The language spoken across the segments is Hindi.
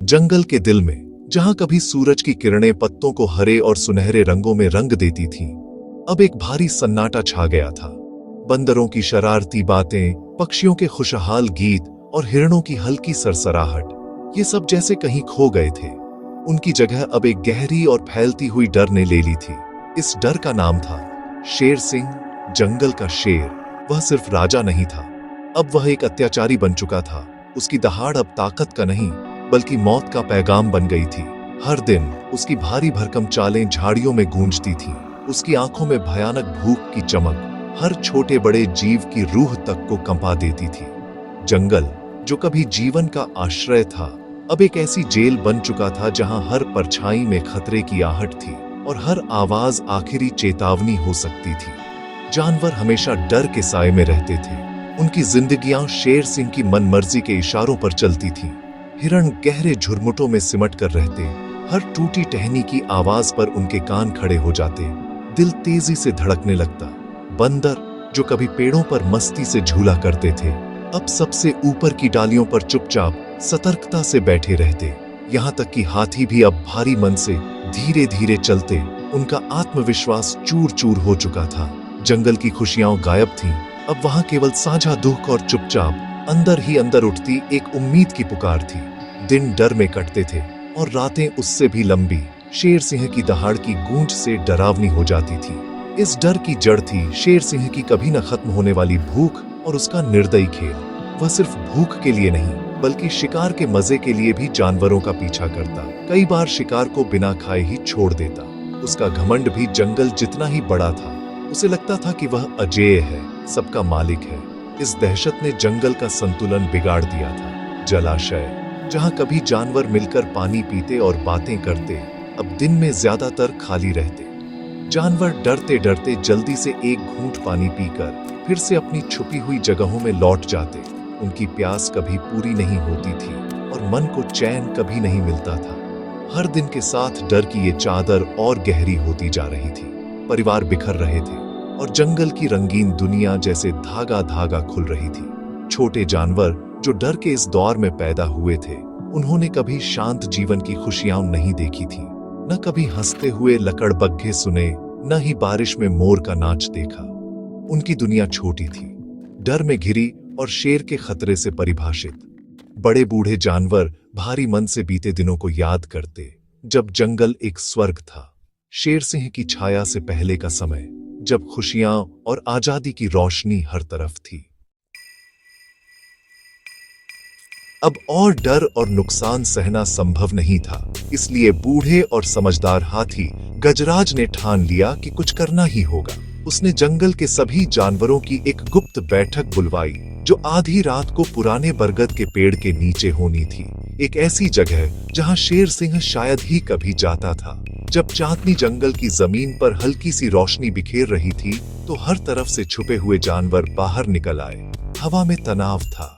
जंगल के दिल में, जहां कभी सूरज की किरणें पत्तों को हरे और सुनहरे रंगों में रंग देती थीं, अब एक भारी सन्नाटा छा गया था। बंदरों की शरारती बातें, पक्षियों के खुशहाल गीत और हिरणों की हल्की सरसराहट, ये सब जैसे कहीं खो गए थे। उनकी जगह अब एक गहरी और फैलती हुई डर ने ले ली थी। इस डर का नाम था शेर सिंह, जंगल का शेर। वह सिर्फ राजा नहीं था, अब वह एक अत्याचारी बन चुका था। उसकी दहाड़ अब ताकत का नहीं, बल्कि मौत का पैगाम बन गई थी। हर दिन उसकी भारी भरकम चालें झाड़ियों में गूंजती थीं। उसकी आंखों में भयानक भूख की चमक हर छोटे बड़े जीव की रूह तक को कंपा देती थी। जंगल, जो कभी जीवन का आश्रय था, अब एक ऐसी जेल बन चुका था जहां हर परछाई में खतरे की आहट थी और हर आवाज आखिरी चेतावनी हो सकती थी। जानवर हमेशा डर के साए में रहते थे। उनकी जिंदगियां शेर सिंह की मनमर्जी के इशारों पर चलती थीं। हिरण गहरे झुरमुटों में सिमट कर रहते, हर टूटी टहनी की आवाज पर उनके कान खड़े हो जाते, दिल तेजी से धड़कने लगता। बंदर, जो कभी पेड़ों पर मस्ती से झूला करते थे, अब सबसे ऊपर की डालियों पर चुपचाप सतर्कता से बैठे रहते। यहाँ तक कि हाथी भी अब भारी मन से धीरे धीरे चलते। उनका आत्मविश्वास चूर चूर हो चुका था। जंगल की खुशियां गायब थीं, अब वहां केवल साझा दुख और चुपचाप अंदर ही अंदर उठती एक उम्मीद की पुकार थी। दिन डर में कटते थे और रातें उससे भी लंबी, शेर सिंह की दहाड़ की गूंज से डरावनी हो जाती थी। इस डर की जड़ थी शेर सिंह की कभी न खत्म होने वाली भूख और उसका निर्दयी खेल। वह सिर्फ भूख के लिए नहीं, बल्कि शिकार के मजे के लिए भी जानवरों का पीछा करता। कई बार शिकार को बिना खाए ही छोड़ देता। उसका घमंड भी जंगल जितना ही बड़ा था। उसे लगता था कि वह अजेय है, सबका मालिक है। इस दहशत ने जंगल का संतुलन बिगाड़ दिया था। जलाशय, जहां कभी जानवर मिलकर पानी पीते और बातें करते, अब दिन में ज्यादातर खाली रहते। जानवर डरते डरते जल्दी से एक घूंट पानी पीकर फिर से अपनी छुपी हुई जगहों में लौट जाते। उनकी प्यास कभी पूरी नहीं होती थी और मन को चैन कभी नहीं मिलता था। हर दिन के साथ डर की ये चादर और गहरी होती जा रही थी। परिवार बिखर रहे थे और जंगल की रंगीन दुनिया जैसे धागा धागा खुल रही थी। छोटे जानवर जो डर के इस दौर में पैदा हुए थे, उन्होंने कभी शांत जीवन की खुशियां नहीं देखी थी, न कभी हंसते हुए लकड़बग्घे सुने, न ही बारिश में मोर का नाच देखा। उनकी दुनिया छोटी थी, डर में घिरी और शेर के खतरे से परिभाषित। बड़े बूढ़े जानवर भारी मन से बीते दिनों को याद करते, जब जंगल एक स्वर्ग था। शेर सिंह की छाया से पहले का समय, जब खुशियां और आजादी की रोशनी हर तरफ थी। अब और डर और नुकसान सहना संभव नहीं था। इसलिए बूढ़े और समझदार हाथी गजराज ने ठान लिया कि कुछ करना ही होगा। उसने जंगल के सभी जानवरों की एक गुप्त बैठक बुलवाई, जो आधी रात को पुराने बरगद के पेड़ के नीचे होनी थी। एक ऐसी जगह जहां शेर सिंह शायद ही कभी जाता था। जब चांदनी जंगल की जमीन पर हल्की सी रोशनी बिखेर रही थी, तो हर तरफ से छुपे हुए जानवर बाहर निकल आए। हवा में तनाव था।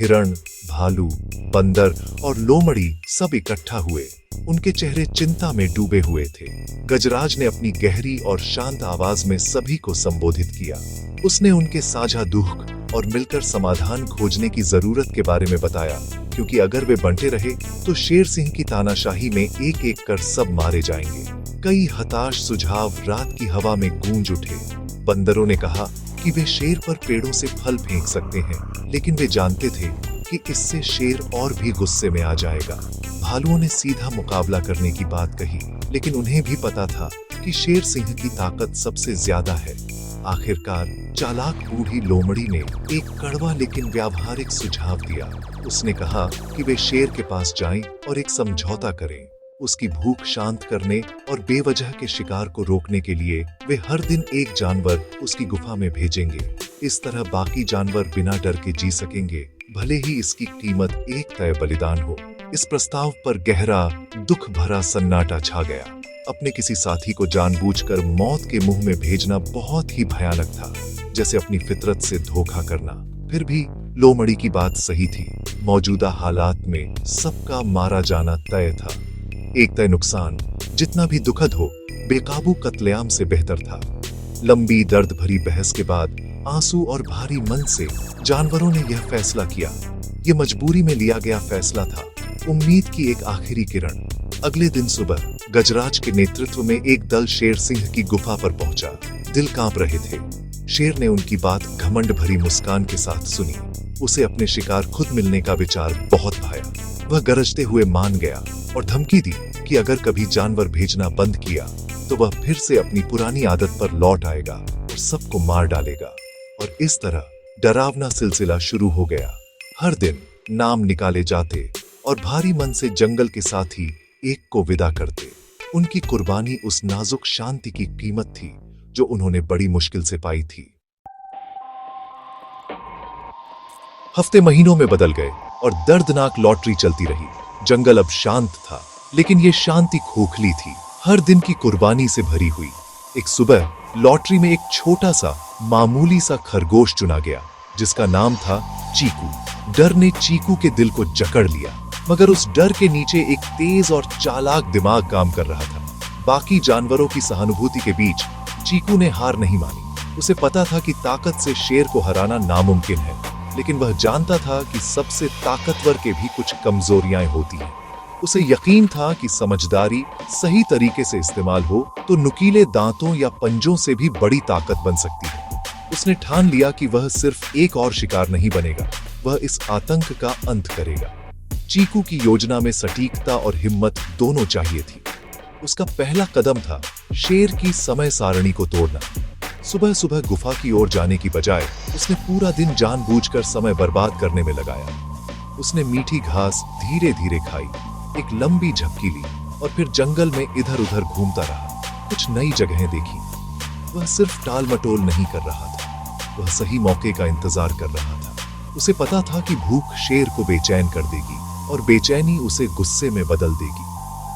हिरण, भालू, बंदर और लोमड़ी सब इकट्ठा हुए। उनके चेहरे चिंता में डूबे हुए थे। गजराज ने अपनी गहरी और शांत आवाज में सभी को संबोधित किया। उसने उनके साझा दुख और मिलकर समाधान खोजने की जरूरत के बारे में बताया, क्योंकि अगर वे बंटे रहे तो शेर सिंह की तानाशाही में एक एक कर सब मारे जाएंगे। कई हताश सुझाव रात की हवा में गूंज उठे। बंदरों ने कहा कि वे शेर पर पेड़ों से फल फेंक सकते हैं, लेकिन वे जानते थे कि इससे शेर और भी गुस्से में आ जाएगा। भालुओं ने सीधा मुकाबला करने की बात कही, लेकिन उन्हें भी पता था कि शेर सिंह की ताकत सबसे ज्यादा है। आखिरकार चालाक बूढ़ी लोमड़ी ने एक कड़वा लेकिन व्यावहारिक सुझाव दिया। उसने कहा कि वे शेर के पास जाएं और एक समझौता करें। उसकी भूख शांत करने और बेवजह के शिकार को रोकने के लिए वे हर दिन एक जानवर उसकी गुफा में भेजेंगे। इस तरह बाकी जानवर बिना डर के जी सकेंगे, भले ही इसकी कीमत एक तय बलिदान हो। इस प्रस्ताव पर गहरा, दुख भरा सन्नाटा छा गया। अपने किसी साथी को जानबूझकर मौत के मुंह में भेजना बहुत ही भयानक था, जैसे अपनी फितरत से धोखा करना। फिर भी लोमड़ी की बात सही थी। मौजूदा हालात में सबका मारा जाना तय था। एक तय नुकसान, जितना भी दुखद हो, बेकाबू कत्लेआम से बेहतर था। लंबी दर्द भरी बहस के बाद आंसू और भारी मन से जानवरों ने यह फैसला किया। यह मजबूरी में लिया गया फैसला था, उम्मीद की एक आखिरी किरण। अगले दिन सुबह गजराज के नेतृत्व में एक दल शेर सिंह की गुफा पर पहुंचा। दिल कांप रहे थे। शेर ने उनकी बात घमंड भरी मुस्कान के साथ सुनी। उसे अपने शिकार खुद मिलने का विचार बहुत भाया। वह गरजते हुए मान गया और धमकी दी कि अगर कभी जानवर भेजना बंद किया तो वह फिर से अपनी पुरानी आदत पर लौट आएगा और सबको मार डालेगा। और इस तरह डरावना सिलसिला शुरू हो गया। हर दिन नाम निकाले जाते और भारी मन से जंगल के साथी एक को विदा करते। उनकी कुर्बानी उस नाजुक शांति की कीमत थी जो उन्होंने बड़ी मुश्किल से पाई थी। हफ्ते महीनों में बदल गए और दर्दनाक लॉटरी चलती रही। जंगल अब शांत था, लेकिन यह शांति खोखली थी, हर दिन की कुर्बानी से भरी हुई। एक सुबह लॉटरी में एक छोटा सा मामूली सा खरगोश चुना गया, जिसका नाम था चीकू। डर ने चीकू के दिल को जकड़ लिया, मगर उस डर के नीचे एक तेज और चालाक दिमाग काम कर रहा था। बाकी जानवरों की सहानुभूति के बीच चीकू ने हार नहीं मानी। उसे पता था कि ताकत से शेर को हराना नामुमकिन है, लेकिन वह जानता था कि सबसे ताकतवर के भी कुछ कमजोरियां होती हैं। उसे यकीन था कि समझदारी सही तरीके से इस्तेमाल हो तो नुकीले दांतों या पंजों से भी बड़ी ताकत बन सकती है। उसने ठान लिया कि वह सिर्फ एक और शिकार नहीं बनेगा, वह इस आतंक का अंत करेगा। चीकू की योजना में सटीकता और हिम्मत दोनों चाहिए थी। उसका पहला कदम था शेर की समय सारणी को तोड़ना। सुबह सुबह गुफा की ओर जाने की बजाय उसने पूरा दिन जानबूझकर समय बर्बाद करने में लगाया। उसने मीठी घास धीरे धीरे खाई, एक लंबी झपकी ली और फिर जंगल में इधर उधर घूमता रहा। कुछ नई जगहें देखी। वह सिर्फ टाल मटोल नहीं कर रहा था, वह सही मौके का इंतजार कर रहा था। उसे पता था कि भूख शेर को बेचैन कर देगी और बेचैनी उसे गुस्से में बदल देगी।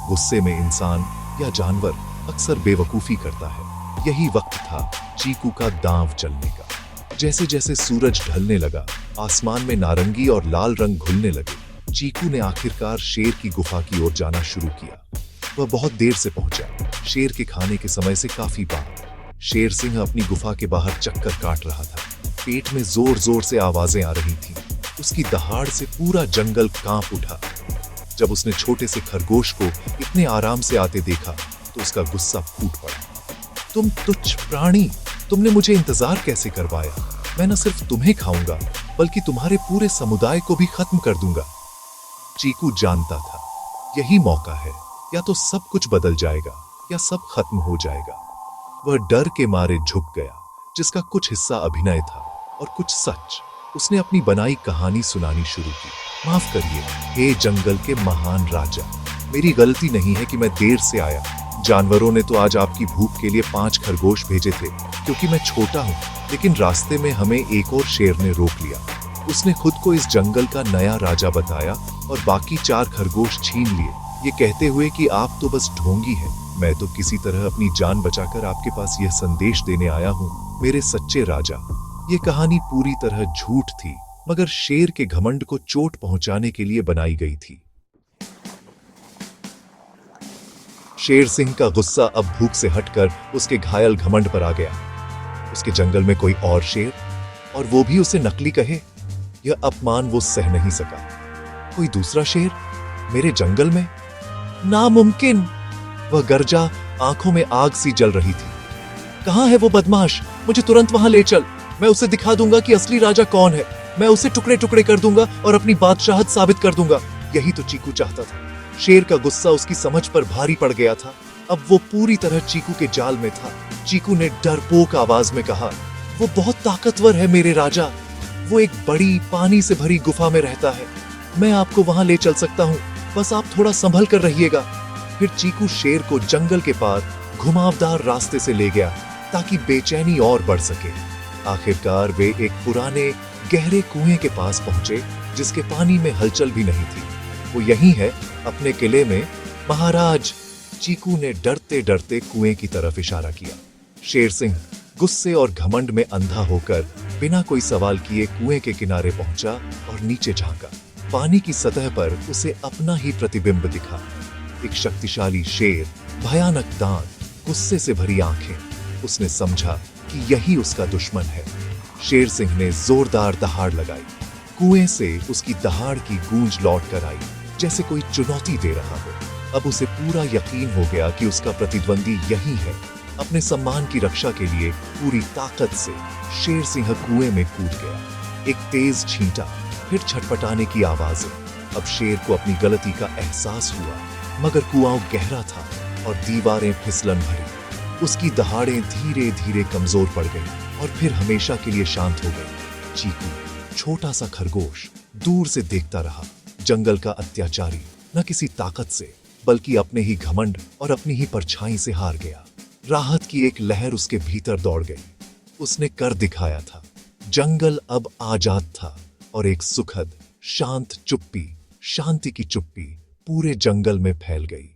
गुस्से में इंसान या जानवर अक्सर बेवकूफी करता है। यही वक्त था चीकू का दांव चलने का। जैसे जैसे सूरज ढलने लगा, आसमान में नारंगी और लाल रंग घुलने लगे। चीकू ने आखिरकार शेर की गुफा की ओर जाना शुरू किया। वह बहुत देर से पहुंचा, शेर के खाने के समय से काफी बाद। शेर सिंह अपनी गुफा के बाहर चक्कर काट रहा था। पेट में जोर जोर से आवाजें आ रही थीं। उसकी दहाड़ से पूरा जंगल कांप उठा। जब उसने छोटे से खरगोश को इतने आराम से आते देखा तो उसका गुस्सा फूट पड़ा। तुम तुच्छ प्राणी, तुमने मुझे इंतजार कैसे करवाया? मैं न सिर्फ तुम्हें खाऊंगा बल्कि तुम्हारे पूरे समुदाय को भी खत्म कर दूंगा। चीकू जानता था यही मौका है, या तो सब कुछ बदल जाएगा या सब खत्म हो जाएगा। वह डर के मारे झुक गया, जिसका कुछ हिस्सा अभिनय था और कुछ सच। उसने अपनी बनाई कहानी सुनानी शुरू की। माफ करिए हे जंगल के महान राजा, मेरी गलती नहीं है कि मैं देर से आया। जानवरों ने तो आज आपकी भूख के लिए 5 खरगोश भेजे थे क्योंकि मैं छोटा हूँ, लेकिन रास्ते में हमें एक और शेर ने रोक लिया। उसने खुद को इस जंगल का नया राजा बताया और बाकी 4 खरगोश छीन लिए, ये कहते हुए कि आप तो बस ढोंगी हैं। मैं तो किसी तरह अपनी जान बचाकर आपके पास यह संदेश देने आया हूँ, मेरे सच्चे राजा। ये कहानी पूरी तरह झूठ थी, मगर शेर के घमंड को चोट पहुंचाने के लिए बनाई गई थी। शेर सिंह का गुस्सा अब भूख से हटकर उसके घायल घमंड पर आ गया। उसके जंगल में कोई और शेर, और वो भी उसे नकली कहे, यह अपमान वो सह नहीं सका। कोई दूसरा शेर मेरे जंगल में? नामुमकिन! वह गर्जा, आंखों में आग सी जल रही थी। कहां है वो बदमाश? मुझे तुरंत वहां ले चल। मैं उसे दिखा दूंगा कि असली राजा कौन है। मैं उसे टुकड़े टुकड़े कर दूंगा और अपनी बादशाहत साबित कर दूंगा। यही तो चीकू चाहता था। शेर का गुस्सा उसकी समझ पर भारी पड़ गया था। अब वो पूरी तरह चीकू के जाल में था। चीकू ने डरपोक आवाज में कहा, वो बहुत ताकतवर है मेरे राजा। वो एक बड़ी पानी से भरी गुफा में रहता है। मैं आपको वहां ले चल सकता हूँ, बस आप थोड़ा संभल कर रहिएगा। फिर चीकू शेर को जंगल के पार घुमावदार रास्ते से ले गया ताकि बेचैनी और बढ़ सके। आखिरकार वे एक पुराने गहरे कुएं के पास पहुंचे, जिसके पानी में हलचल भी नहीं थी। वो यही है अपने किले में महाराज। चीकू ने डरते डरते कुएं की तरफ इशारा किया। शेर सिंह गुस्से और घमंड में अंधा होकर बिना कोई सवाल किए कुएं के किनारे पहुंचा और नीचे झांका। पानी की सतह पर उसे अपना ही प्रतिबिंब दिखा। एक शक्तिशाली शेर, भयानक दांत, गुस्से से भरी आंखें। उसने समझा कि यही उसका दुश्मन है। शेर सिंह ने जोरदार दहाड़ लगाई। कुएं से उसकी दहाड़ की गूंज लौट कर आई। जैसे कोई चुनौती दे रहा हो। अब उसे पूरा यकीन हो गया कि उसका प्रतिद्वंदी यही है। अपने सम्मान की रक्षा के लिए पूरी ताकत से शेर सिंह कुएं में कूद गया। एक तेज छींटा, फिर छटपटाने की आवाजें। अब शेर को अपनी गलती का एहसास हुआ, मगर कुआं गहरा था और दीवारें फिसलन भरी। उसकी दहाड़ें धीरे धीरे कमजोर पड़ गई और फिर हमेशा के लिए शांत हो गई। चीकू, छोटा सा खरगोश, दूर से देखता रहा। जंगल का अत्याचारी न किसी ताकत से बल्कि अपने ही घमंड और अपनी ही परछाई से हार गया। राहत की एक लहर उसके भीतर दौड़ गई। उसने कर दिखाया था। जंगल अब आजाद था और एक सुखद, शांत चुप्पी, शांति की चुप्पी पूरे जंगल में फैल गई।